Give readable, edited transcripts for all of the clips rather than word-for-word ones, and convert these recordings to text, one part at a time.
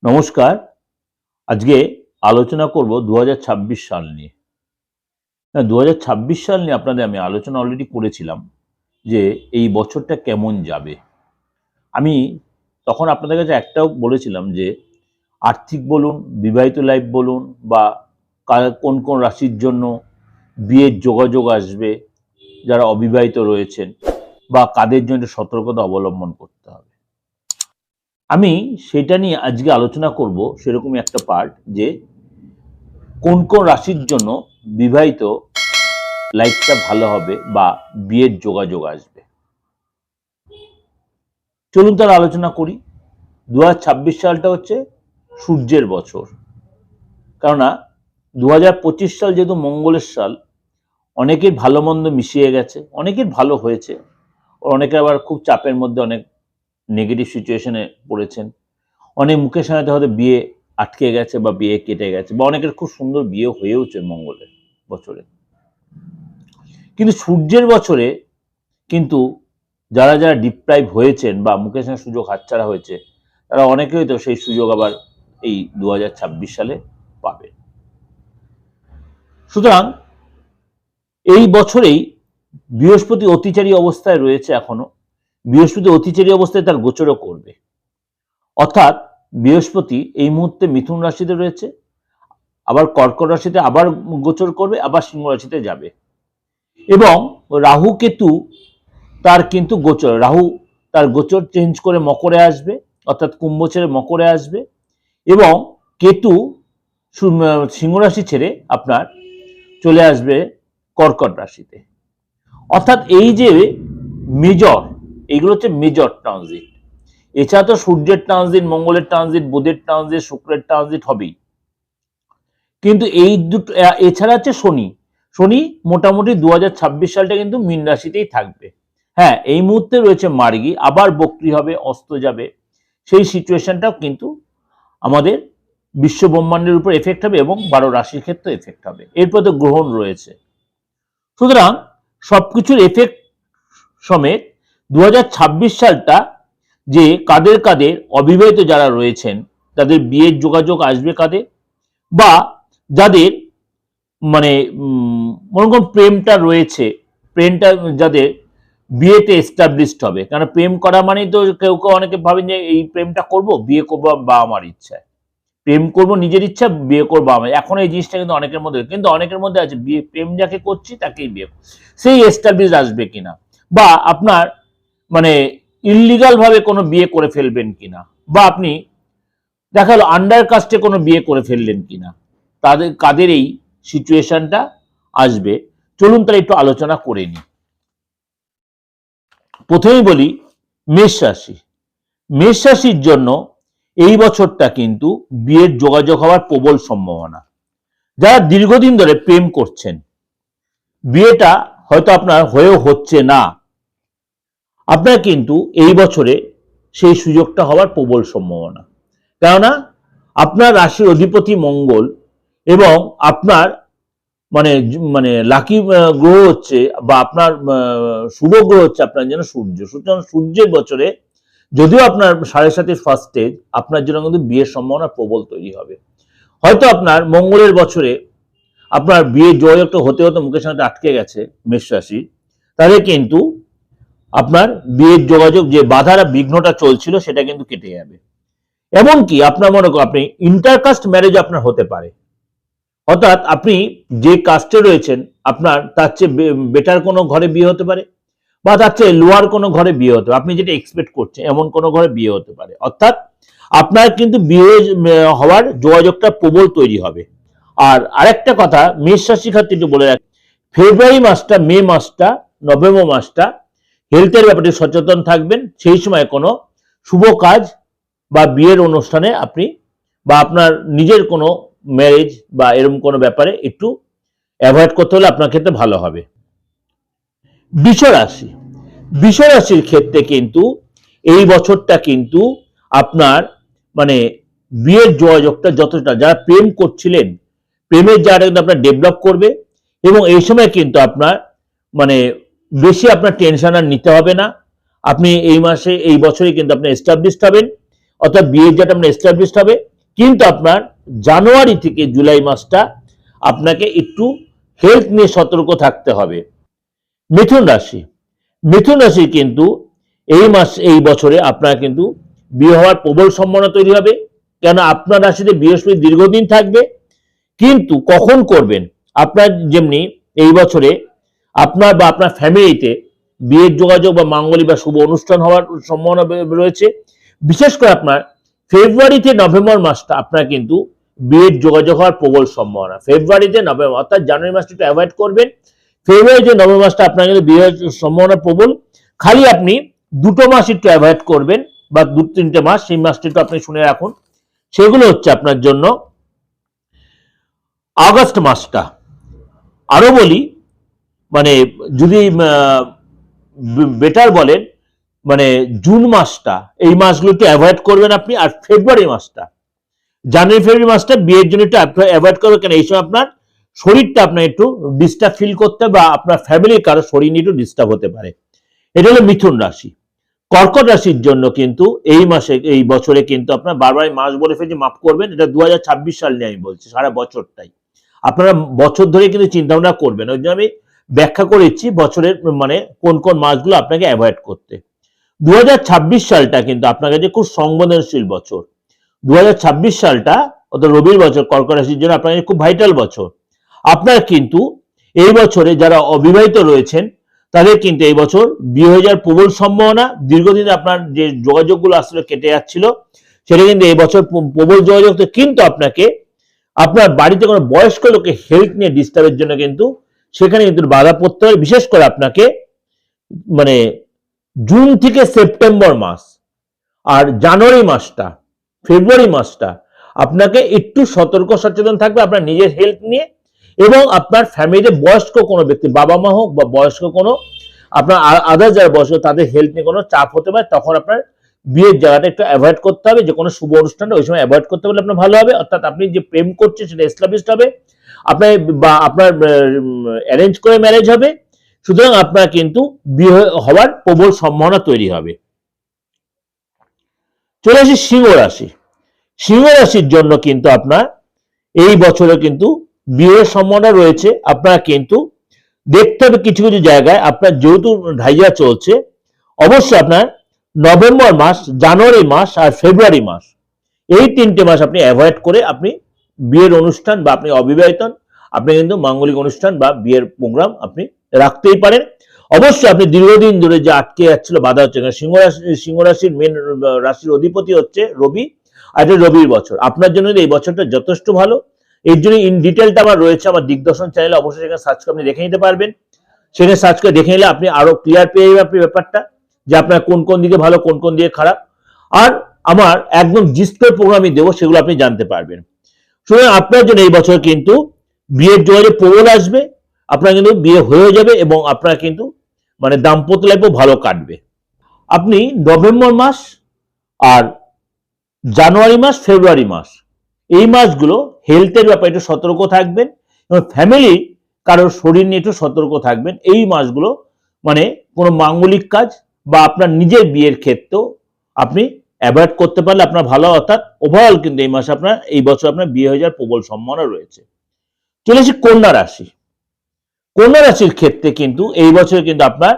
নমস্কার। আজকে আলোচনা করব ২০২৬ সাল নিয়ে। ২০২৬ সাল নিয়ে আপনাদের আমি আলোচনা অলরেডি করেছিলাম যে এই বছরটা কেমন যাবে। আমি তখন আপনাদের কাছে একটাও বলেছিলাম যে আর্থিক বলুন, বিবাহিত লাইফ বলুন বা কোন কোন রাশির জন্য বিয়ের যোগাযোগ আসবে, যারা অবিবাহিত রয়েছেন বা কাদের জন্য সতর্কতা অবলম্বন করতে হবে। আমি সেটা নিয়ে আজকে আলোচনা করব সেরকমই একটা পার্ট যে কোন কোন রাশির জন্য বিবাহিত লাইফটা ভালো হবে বা বিয়ের যোগাযোগ আসবে। চলুন তার আলোচনা করি। ২০২৬ সালটা হচ্ছে সূর্যের বছর, কেননা ২০২৫ সাল যেহেতু মঙ্গলের সাল, অনেকের ভালো মন্দ মিশিয়ে গেছে, অনেকের ভালো হয়েছে, অনেকে আবার খুব চাপের মধ্যে অনেক নেগেটিভ সিচুয়েশনে পড়েছেন। অনেক মুখের সামনে হয়তো বিয়ে আটকে গেছে বা বিয়ে কেটে গেছে, বা অনেকের খুব সুন্দর বিয়ে হয়েওছে মঙ্গলের বছরে। কিন্তু সূর্যের বছরে কিন্তু যারা যারা ডিপ্রাইভ হয়েছেন বা মুখের সামনে সুযোগ হাতছাড়া হয়েছে, তারা অনেকেই তো সেই সুযোগ আবার এই ২০২৬ সালে পাবে। সুতরাং এই বছরেই বৃহস্পতি অতিচারী অবস্থায় রয়েছে এখনো। বৃহস্পতি অতিচারী অবস্থায় তার গোচরও করবে, অর্থাৎ বৃহস্পতি এই মুহূর্তে মিথুন রাশিতে রয়েছে, আবার কর্কট রাশিতে আবার গোচর করবে, আবার সিংহ রাশিতে যাবে। এবং রাহু কেতু তার কিন্তু গোচর, রাহু তার গোচর চেঞ্জ করে মকরে আসবে, অর্থাৎ কুম্ভ ছেড়ে মকরে আসবে, এবং কেতু সিংহ রাশি ছেড়ে আপনার চলে আসবে কর্কট রাশিতে। অর্থাৎ এই যে মেজর, এইগুলো হচ্ছে মেজর ট্রানজিট। এছাড়া তো সূর্যের ট্রানজিট, মঙ্গলের ট্রানজিট, বুধের ট্রানজিট, শুক্রের ট্রানজিট হবেই, কিন্তু এই দুটো এছাড়া হচ্ছে শনি। শনি মোটামুটি ২০২৬ সালটা কিন্তু মীন রাশিতেই থাকবে। হ্যাঁ, এই মুহূর্তে রয়েছে মার্গী, আবার বক্রী হবে, অস্ত যাবে। সেই সিচুয়েশনটাও কিন্তু আমাদের বিশ্ব ব্রহ্মাণ্ডের উপর এফেক্ট হবে এবং ১২ রাশির ক্ষেত্রে এফেক্ট হবে। এরপর তো গ্রহণ রয়েছে। সুতরাং সবকিছুর এফেক্ট সমেত ২০২৬ সালটা যে কাদের কাদের অবিবাহিত যারা রয়েছেন তাদের বিয়ের যোগাযোগ আসবে কাদের, বা যাদের মানে মনে করুন প্রেমটা রয়েছে, প্রেমটা যাদের বিয়েতে এস্টাবলিশড হবে। কারণ প্রেম করা মানেই তো কেউ কেউ অনেকে ভাবেন যে এই প্রেমটা করব, বিয়ে করবো বাবা মার ইচ্ছায়, প্রেম করব নিজের ইচ্ছা, বিয়ে করবো আমার। এখন এই জিনিসটা কিন্তু অনেকের মধ্যে, কিন্তু অনেকের মধ্যে আছে বিয়ে, প্রেম যাকে করছি তাকেই বিয়ে, সেই এস্টাবলিশ আসবে কিনা, বা আপনার মানে ইললিগাল ভাবে কোনো বিয়ে করে ফেলবেন কিনা, বা আপনি দেখা গেল আন্ডার কাস্টে কোনো বিয়ে করে ফেললেন কিনা, তাদের কাদের এই সিচুয়েশনটা আসবে। চলুন তাহলে একটু আলোচনা করে নিই। প্রথমেই বলি মেষ রাশি। মেষ রাশির জন্য এই বছরটা কিন্তু বিয়ের যোগাযোগ হওয়ার প্রবল সম্ভাবনা। যারা দীর্ঘদিন ধরে প্রেম করছেন, বিয়েটা হয়তো আপনার হয়েও হচ্ছে না, আপনার কিন্তু এই বছরে সেই সুযোগটা হওয়ার প্রবল সম্ভাবনা। কেননা আপনার রাশির অধিপতি মঙ্গল এবং আপনার মানে মানে লাকি গ্রহ হচ্ছে বা আপনার শুভ গ্রহ হচ্ছে আপনার জন্য সূর্য। সুতরাং সূর্যের বছরে যদিও আপনার ৭.৫ ফার্স্ট স্টেজ, আপনার জন্য কিন্তু বিয়ের সম্ভাবনা প্রবল তৈরি হবে। হয়তো আপনার মঙ্গলের বছরে আপনার বিয়ের যোগাযোগটা হতে হতে মুখের সামনে আটকে গেছে মেষ রাশি, তাহলে কিন্তু আপনার বিয়ের যোগাযোগ যে বাধারা বিঘ্নটা চলছিল সেটা কিন্তু কেটে যাবে। এমনকি আপনার মনে করেন আপনি ইন্টারকাস্ট ম্যারেজ আপনার হতে পারে, অর্থাৎ আপনি যে কাস্টে রয়েছেন আপনার তার চেয়ে বেটার কোনো ঘরে বিয়ে হতে পারে, বা তার চেয়ে লোয়ার কোনো ঘরে বিয়ে হতে পারে, আপনি যেটা এক্সপেক্ট করছেন এমন কোনো ঘরে বিয়ে হতে পারে। অর্থাৎ আপনার কিন্তু বিয়ে হওয়ার যোগাযোগটা প্রবল তৈরি হবে। আর আরেকটা কথা মেষ রাশির ক্ষেত্রে একটু বলে রাখি, ফেব্রুয়ারি মাসটা, মে মাসটা, নভেম্বর মাসটা হেলথের ব্যাপারে সচেতন থাকবেন। সেই সময় কোনো শুভ কাজ বা বিয়ের অনুষ্ঠানে আপনি বা আপনার নিজের কোনো ম্যারেজ বা এরকম কোনো ব্যাপারে একটু অ্যাভয়েড করতে হলে আপনার ক্ষেত্রে ভালো হবে। বৃষ রাশি। বৃষ রাশির ক্ষেত্রে কিন্তু এই বছরটা কিন্তু আপনার মানে বিয়ের যোগাযোগটা যতটা, যারা প্রেম করছিলেন প্রেমের জায়গাটা কিন্তু আপনার ডেভেলপ করবে, এবং এই সময় কিন্তু আপনার মানে বেশি আপনার টেনশন আর নিতে হবে না। আপনি এই মাসে এই বছরে কিন্তু আপনি এস্টাবলিশড হবেন, অর্থাৎ বিয়ের যেটা আপনার এস্টাবলিশড হবে। কিন্তু আপনার জানুয়ারি থেকে জুলাই মাসটা আপনাকে একটু হেলথ নিয়ে সতর্ক থাকতে হবে। মিথুন রাশি, মিথুন রাশি কিন্তু এই বছরে আপনার কিন্তু বিয়ে হওয়ার প্রবল সম্ভাবনা তৈরি হবে, কেন আপনার রাশিতে বৃহস্পতি দীর্ঘদিন থাকবে। কিন্তু কখন করবেন, আপনার যেমনি এই বছরে আপনার বা আপনার ফ্যামিলিতে বিয়ের যোগাযোগ বা মাঙ্গলিক বা শুভ অনুষ্ঠান হওয়ার সম্ভাবনা রয়েছে। বিশেষ করে আপনার ফেব্রুয়ারিতে নভেম্বর মাসটা আপনার কিন্তু বিয়ের যোগাযোগ হওয়ার প্রবল সম্ভাবনা। ফেব্রুয়ারিতে নভেম্বর, অর্থাৎ জানুয়ারি মাসটা একটু অ্যাভয়েড করবেন। ফেব্রুয়ারিতে নভেম্বর মাসটা আপনার কিন্তু বিয়ের সম্ভাবনা প্রবল। খালি আপনি দুটো মাস একটু অ্যাভয়েড করবেন বা 2-3টে মাস, সেই মাসটা একটু আপনি শুনে রাখুন। সেগুলো হচ্ছে আপনার জন্য আগস্ট মাসটা। আরো বলি, মানে যদি বেটার বলেন, মানে জুন মাসটা, এই মাসগুলো একটু অ্যাভয়েড করবেন আপনি। আর ফেব্রুয়ারি মাসটা, জানুয়ারি ফেব্রুয়ারি মাসটা বিয়ের জন্য একটু অ্যাভয়েড করবেন, কেন এই সময় আপনার শরীরটা আপনার একটু ডিস্টার্ব ফিল করতে বা আপনার ফ্যামিলির কারো শরীর নিয়ে একটু ডিস্টার্ব হতে পারে। এটা হলো মিথুন রাশি। কর্কট রাশির জন্য কিন্তু এই মাসে, এই বছরে কিন্তু আপনার বারবার মাস বলে ফেলছি, মাফ করবেন, এটা 2026 সাল নিয়ে আমি বলছি, সারা বছরটাই আপনারা বছর ধরে কিন্তু চিন্তা ভাবনা করবেন। ওই জন্য আমি ব্যাখ্যা করেছি বছরের মানে কোন কোন মাসগুলো আপনাকে অ্যাভয়েড করতে। 2026 সালটা কিন্তু আপনার কাছে খুব সংবেদনশীল বছর। 2026 সালটা অর্থাৎ রবির বছর কর্কট রাশির জন্য আপনার কাছে খুব ভাইটাল বছর। আপনার কিন্তু এই বছরে যারা অবিবাহিত রয়েছেন তাদের কিন্তু এই বছর বিয়ে হয়ে যাওয়ার প্রবল সম্ভাবনা। দীর্ঘদিন আপনার যে যোগাযোগগুলো আসলে কেটে যাচ্ছিল, সেটা কিন্তু এই বছর প্রবল যোগাযোগ। কিন্তু আপনাকে আপনার বাড়িতে কোনো বয়স্ক লোকের হেলথ নিয়ে ডিস্টার্বের জন্য কিন্তু সেখানে কিন্তু বাধা পড়তে হবে। বিশেষ করে আপনাকে মানে জুন থেকে সেপ্টেম্বর মাস আর জানুয়ারি মাসটা, ফেব্রুয়ারি মাসটা আপনাকে একটু সতর্ক সচেতন থাকবে আপনার নিজের হেলথ নিয়ে। এবং আপনার ফ্যামিলিতে বয়স্ক কোনো ব্যক্তি, বাবা মা হোক বা বয়স্ক কোনো আপনার আদার যারা বয়স্ক, তাদের হেলথ নিয়ে কোনো চাপ হতে পারে। তখন আপনার বিয়ের জায়গাটা একটু অ্যাভয়েড করতে হবে। যে কোনো শুভ অনুষ্ঠানটা ওই সময় অ্যাভয়েড করতে পারলে আপনার ভালো হবে। অর্থাৎ আপনি যে প্রেম করছেন সেটা এস্টাবলিশড হবে, আপনার বা আপনার অ্যারেঞ্জ করে ম্যারেজ হবে। সুতরাং আপনার কিন্তু বিয়ে হওয়ার প্রবল সম্ভাবনা তৈরি হবে। চলে আসি সিংহ রাশি। সিংহ রাশির জন্য কিন্তু আপনার এই বছরে কিন্তু বিয়ের সম্ভাবনা রয়েছে। আপনারা কিন্তু দেখতে হবে কিছু কিছু জায়গায় আপনার যেহেতু ঢাইয়া চলছে, অবশ্যই আপনার নভেম্বর মাস, জানুয়ারি মাস আর ফেব্রুয়ারি মাস, এই 3টে মাস আপনি অ্যাভয়েড করে আপনি বিয়ের অনুষ্ঠান বা আপনি অবিবাহিত, আপনি কিন্তু মাঙ্গলিক অনুষ্ঠান বা বিয়ের প্রোগ্রাম আপনি রাখতেই পারেন। অবশ্যই আপনি দীর্ঘদিন ধরে যে আটকে যাচ্ছিল, বাধা হচ্ছে, সিংহ রাশির মেন রাশির অধিপতি হচ্ছে রবি, আর এটা রবির বছর। আপনার জন্য এই বছরটা যথেষ্ট ভালো। এর জন্য ইন ডিটেলটা আমার রয়েছে আমার দিগদর্শন চ্যানেলে, অবশ্যই সেখানে সার্চ করে আপনি দেখে নিতে পারবেন। সেখানে সার্চ করে দেখে নিলে আপনি আরো ক্লিয়ার পেয়ে যাবেন আপনি ব্যাপারটা, যে আপনার কোন কোন দিকে ভালো, কোন কোন দিকে খারাপ। আর আমার একদম জিস্টের প্রোগ্রামই দেবো, সেগুলো আপনি জানতে পারবেন। সুতরাং আপনার জন্য এই বছর কিন্তু বিয়ের জোয়ারে প্রবল আসবে, আপনার কিন্তু বিয়ে হয়ে যাবে এবং আপনার কিন্তু মানে দাম্পত্য লাইফও ভালো কাটবে। আপনি নভেম্বর মাস আর জানুয়ারি মাস, ফেব্রুয়ারি মাস, এই মাসগুলো হেলথের ব্যাপারে একটু সতর্ক থাকবেন এবং ফ্যামিলি কারোর শরীর নিয়ে একটু সতর্ক থাকবেন। এই মাসগুলো মানে কোনো মাঙ্গলিক কাজ বা আপনার নিজের বিয়ের ক্ষেত্রেও আপনি অ্যাভয়েড করতে পারলে আপনার ভালো। অর্থাৎ ওভারঅল কিন্তু এই মাসে আপনার, এই বছর আপনার বিয়ে হয়ে যাওয়ার প্রবল সম্ভাবনা রয়েছে। চলে আসি কন্যা রাশি। কন্যা রাশির ক্ষেত্রে কিন্তু এই বছর কিন্তু আপনার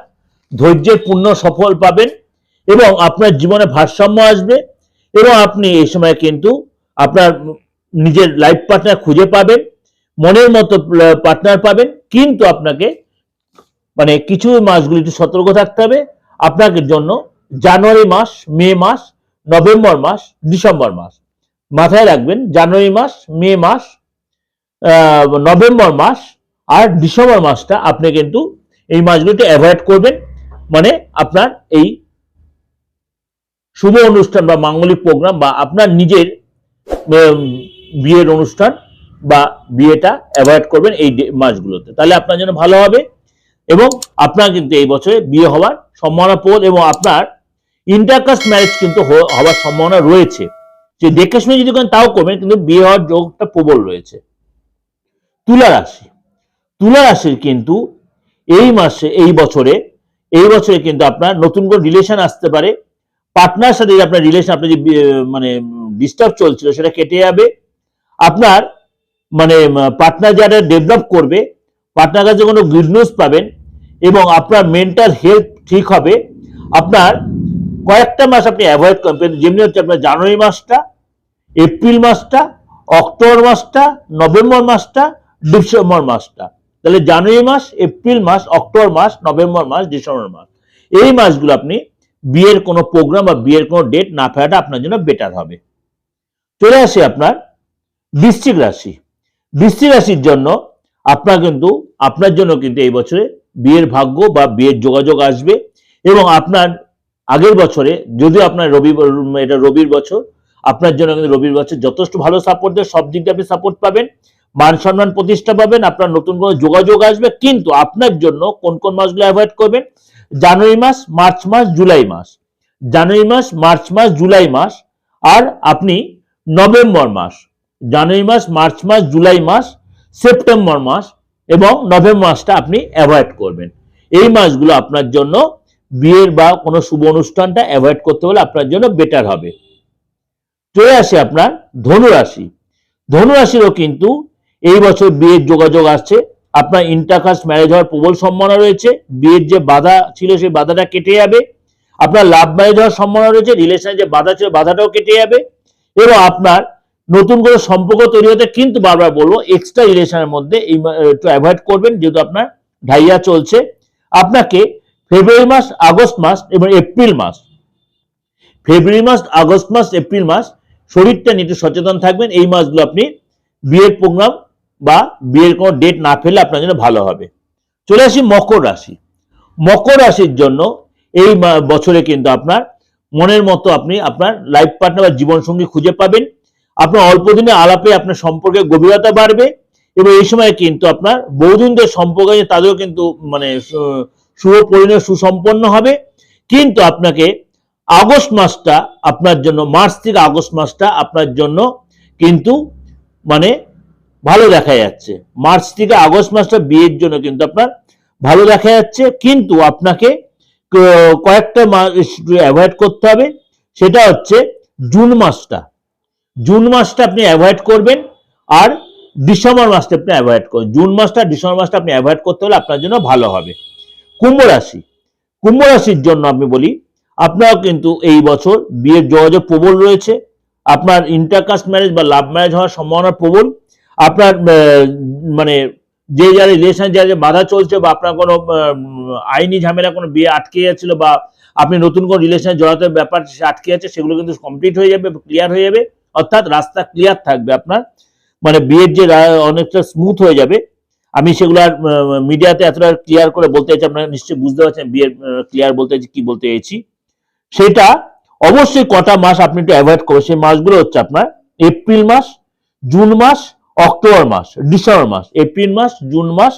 ধৈর্যের পূর্ণ সফল পাবেন এবং আপনার জীবনে ভারসাম্য আসবে এবং আপনি এই সময় কিন্তু আপনার নিজের লাইফ পার্টনার খুঁজে পাবেন, মনের মতো পার্টনার পাবেন। কিন্তু আপনাকে মানে কিছু মাসগুলি একটু সতর্ক থাকতে হবে। আপনাকে জন্য জানুয়ারি মাস, মে মাস, নভেম্বর মাস, ডিসেম্বর মাস মাথায় রাখবেন। জানুয়ারি মাস, মে মাস, নভেম্বর মাস আর ডিসেম্বর মাসটা আপনি কিন্তু এই মাসগুলিতে অ্যাভয়েড করবেন। মানে আপনার এই শুভ অনুষ্ঠান বা মাঙ্গলিক প্রোগ্রাম বা আপনার নিজের বিয়ের অনুষ্ঠান বা বিয়েটা অ্যাভয়েড করবেন এই মাসগুলোতে, তাহলে আপনার জন্য ভালো হবে। এবং আপনার কিন্তু এই বছরে বিয়ে হওয়ার সম্ভাবনা প্রবল এবং আপনার ইন্টারকাস্ট ম্যারেজ কিন্তু হওয়ার সম্ভাবনা রয়েছে। যে দেখে শুনে যদি করেন তাও করবেন, কিন্তু বিয়ে হওয়ার যোগটা প্রবল রয়েছে। তুলা রাশি। তুলা রাশির কিন্তু এই মাসে, এই বছরে কিন্তু আপনার নতুন করে রিলেশন আসতে পারে পার্টনার সাথে যে আপনার রিলেশন, আপনার যে মানে ডিস্টার্ব চলছিল সেটা কেটে যাবে। আপনার মানে পার্টনার যারা ডেভেলপ করবে, পার্টনার কাছে কোনো গুড নিউজ পাবেন এবং আপনার মেন্টাল হেলথ ঠিক হবে। আপনার কয়েকটা মাস আপনি অ্যাভয়েড করবেন, যেমনি হচ্ছে আপনার জানুয়ারি মাসটা, এপ্রিল মাসটা, অক্টোবর মাসটা, নভেম্বর মাসটা, ডিসেম্বর মাসটা। তাহলে জানুয়ারি মাস, এপ্রিল মাস, অক্টোবর মাস, নভেম্বর মাস, ডিসেম্বর মাস, এই মাসগুলো আপনি বিয়ের কোনো প্রোগ্রাম বা বিয়ের কোনো ডেট না ফেলাটা আপনার জন্য বেটার হবে। চলে আসি আপনার বৃশ্চিক রাশি। বৃশ্চিক রাশির জন্য আপনার জন্য কিন্তু এই বছরে বিয়ের ভাগ্য বা বিয়ের যোগাযোগ আসবে এবং আপনার আগের বছরে যদিও আপনার এটা রবির বছর, আপনার জন্য কিন্তু রবির বছর যথেষ্ট ভালো সাপোর্ট দেয়, সব দিক দিয়ে আপনি সাপোর্ট পাবেন, মান সম্মান প্রতিষ্ঠা পাবেন, আপনার নতুন কোনো যোগাযোগ আসবে। কিন্তু আপনার জন্য কোন কোন মাসগুলো অ্যাভয়েড করবেন? জানুয়ারি মাস, মার্চ মাস, জুলাই মাস। জানুয়ারি মাস, মার্চ মাস, জুলাই মাস, আর আপনি নভেম্বর মাস। জানুয়ারি মাস, মার্চ মাস, জুলাই মাস, সেপ্টেম্বর মাস এবং নভেম্বর মাসটা আপনি অ্যাভয়েড করবেন। এই মাসগুলো আপনার জন্য বিয়ের বা কোনো শুভ অনুষ্ঠানটা অ্যাভয়েড করতে হলে আপনার জন্য বেটার হবে। চলে আসে আপনার ধনুরাশি। ধনুরাশিরও কিন্তু এই বছর বিয়ের যোগাযোগ আসছে। আপনার ইন্টারকাস্ট ম্যারেজ হওয়ার প্রবল সম্ভাবনা রয়েছে। বিয়ের যে বাধা ছিল সেই বাধাটা কেটে যাবে। আপনার লাভ ম্যারেজ হওয়ার সম্ভাবনা রয়েছে। রিলেশনের যে বাধা ছিল বাধাটাও কেটে যাবে এবং আপনার নতুন করে সম্পর্ক তৈরি হতে, কিন্তু বারবার বলবো এক্সট্রা রিলেশনের মধ্যে একটু অ্যাভয়েড করবেন, যেহেতু আপনার ঢাইয়া চলছে। আপনাকে ফেব্রুয়ারি মাস, আগস্ট মাস এবং এপ্রিল মাস, ফেব্রুয়ারি মাস, আগস্ট মাস, এপ্রিল মাস শরীরটা নিয়ে একটু সচেতন থাকবেন। এই মাসগুলো আপনি বিয়ের প্রোগ্রাম বা বিয়ের কোনো ডেট না ফেললে আপনার জন্য ভালো হবে। চলে আসি মকর রাশি। মকর রাশির জন্য এই বছরে কিন্তু আপনার মনের মতো আপনি আপনার লাইফ পার্টনার বা জীবনসঙ্গী খুঁজে পাবেন। আপনার অল্প দিনে আলাপে আপনার সম্পর্কের গভীরতা বাড়বে এবং এই সময় কিন্তু আপনার বহুদিনদের সম্পর্ক আছে তাদেরও কিন্তু মানে শুভ পরিণয় সুসম্পন্ন হবে। কিন্তু আপনাকে আগস্ট মাসটা আপনার জন্য, মার্চ থেকে আগস্ট মাসটা আপনার জন্য কিন্তু মানে ভালো দেখা যাচ্ছে। মার্চ থেকে আগস্ট মাসটা বিয়ের জন্য কিন্তু আপনার ভালো দেখা যাচ্ছে, কিন্তু আপনাকে কয়েকটা মাস অ্যাভয়েড করতে হবে। সেটা হচ্ছে জুন মাসটা। জুন মাসটা আপনি অ্যাভয়েড করবেন আর ডিসেম্বর মাসটা আপনি অ্যাভয়েড করবেন। জুন মাসটা, ডিসেম্বর মাসটা আপনি অ্যাভয়েড করতে হলে আপনার জন্য ভালো হবে। কুম্ভ রাশি। কুম্ভ রাশির জন্য আমি বলি আপনার কিন্তু এই বছর বিয়ের যোগাযোগ প্রবল রয়েছে। আপনার ইন্টারকাস্ট ম্যারেজ বা লাভ ম্যারেজ হওয়ার সম্ভাবনা প্রবল। আপনার মানে যে যারা রিলেশন যে বাধা চলছে বা আপনার কোনো আইনি ঝামেলা কোনো বিয়ে আটকে যাচ্ছিল বা আপনি নতুন কোনো রিলেশনে জড়াতে ব্যাপার আটকে যাচ্ছে, সেগুলো কিন্তু কমপ্লিট হয়ে যাবে, ক্লিয়ার হয়ে যাবে। অর্থাৎ রাস্তা ক্লিয়ার থাকবে আপনার, মানে বিয়ের যে অনেকটা স্মুথ হয়ে যাবে। আমি সেগুলো আর মিডিয়াতে এতটা ক্লিয়ার করে বলতে চাইছি, আপনারা নিশ্চয়ই বুঝতে পারছেন বিয়ের ক্লিয়ার বলতে কি বলতে চাইছি। সেটা অবশ্যই কটা মাস আপনি একটু অ্যাভয়েড করবেন। সেই মাসগুলো হচ্ছে আপনার এপ্রিল মাস, জুন মাস, অক্টোবর মাস, ডিসেম্বর মাস। এপ্রিল মাস, জুন মাস,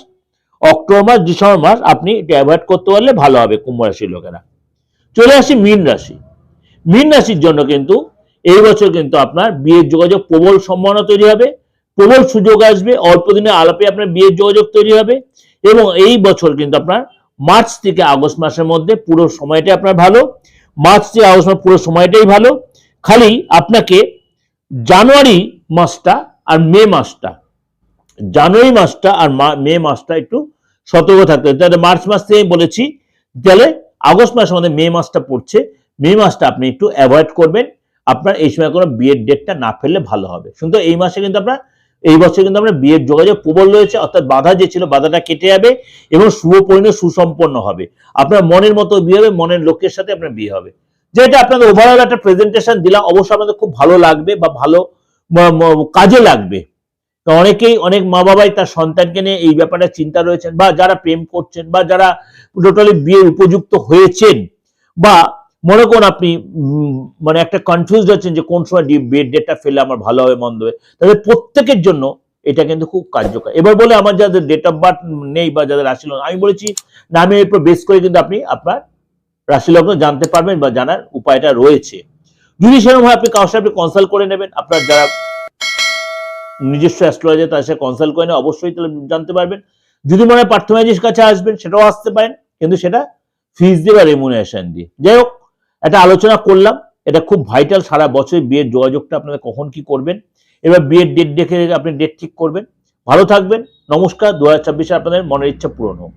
অক্টোবর মাস, ডিসেম্বর মাস আপনি এটা অ্যাভয়েড করতে পারলে ভালো হবে কুম্ভ রাশির লোকেরা। চলে আসি মীন রাশি। মীন রাশির জন্য কিন্তু এই বছর কিন্তু আপনার বিয়ের যোগাযোগ প্রবল সম্ভাবনা তৈরি হবে, প্রবল সুযোগ আসবে, অল্প দিনে আলাপে আপনার বিয়ের যোগাযোগ তৈরি হবে এবং এই বছর কিন্তু আপনার মার্চ থেকে আগস্ট মাসের মধ্যে পুরো সময়টাই আপনার ভালো। মার্চ থেকে আগস্ট মাস পুরো সময়টাই ভালো। খালি আপনাকে জানুয়ারি মাসটা আর মে মাসটা, জানুয়ারি মাসটা আর মে মাসটা একটু সতর্ক থাকতে হবে। তাহলে মার্চ মাস থেকে বলেছি, তাহলে আগস্ট মাসের মধ্যে মে মাসটা পড়ছে, মে মাসটা আপনি একটু অ্যাভয়েড করবেন। আপনার এই সময় কোনো বিয়ের ডেটটা না ফেললে ভালো হবে। কিন্তু এই মাসে কিন্তু আপনার এই বছর কিন্তু আপনার বিয়ের যোগাযোগ প্রবল রয়েছে, অর্থাৎ বাধা যে ছিল বাধাটা কেটে যাবে এবং শুভ পরিণয় সুসম্পন্ন হবে। আপনার মনের মতো বিয়ে হবে, মনের লোকের সাথে আপনার বিয়ে হবে। যেটা আপনাদের ওভারঅল একটা প্রেজেন্টেশন দিলাম, অবশ্যই আপনাদের খুব ভালো লাগবে বা ভালো কাজে লাগবে। অনেকেই, অনেক মা বাবাই তার সন্তানকে নিয়ে এই ব্যাপারে চিন্তা রয়েছেন, বা যারা প্রেম করছেন বা যারা টোটালি বিয়ের উপযুক্ত হয়েছেন, বা মনে করুন আপনি মানে একটা কনফিউজ হচ্ছেন যে কোন সময় বিয়ের ডেটটা ফেলে আমার ভালো হবে মন্দ হবে, তাদের প্রত্যেকের জন্য এটা কিন্তু খুব কার্যকর। এবার বলে আমার যাদের ডেট অফ বার্থ নেই বা যাদের রাশি লগ্ন, আমি বলেছি নামের উপর বেস করে কিন্তু আপনি আপনার রাশি লগ্ন জানতে পারবেন বা জানার উপায়টা রয়েছে। যদি সেরকম হয় আপনি কারোর সাথে কনসাল্ট করে নেবেন, আপনার যারা নিজস্ব অ্যাস্ট্রোলজার তার সাথে কনসাল্ট করে অবশ্যই তাহলে জানতে পারবেন। যদি মনে হয় পার্থমাইজির কাছে আসবেন সেটাও আসতে পারেন, কিন্তু সেটা ফিজ দিয়ে বা রেমুনারেশন দিয়ে। যাই হোক, একটা আলোচনা করলাম, এটা খুব ভাইটাল সারা বছর বিয়ের যোগাযোগটা আপনারা কখন কি করবেন। এবার বিয়ের ডেট দেখে আপনি ডেট ঠিক করবেন। ভালো থাকবেন, নমস্কার। 2024 আপনাদের মনের ইচ্ছা পূরণ হোক।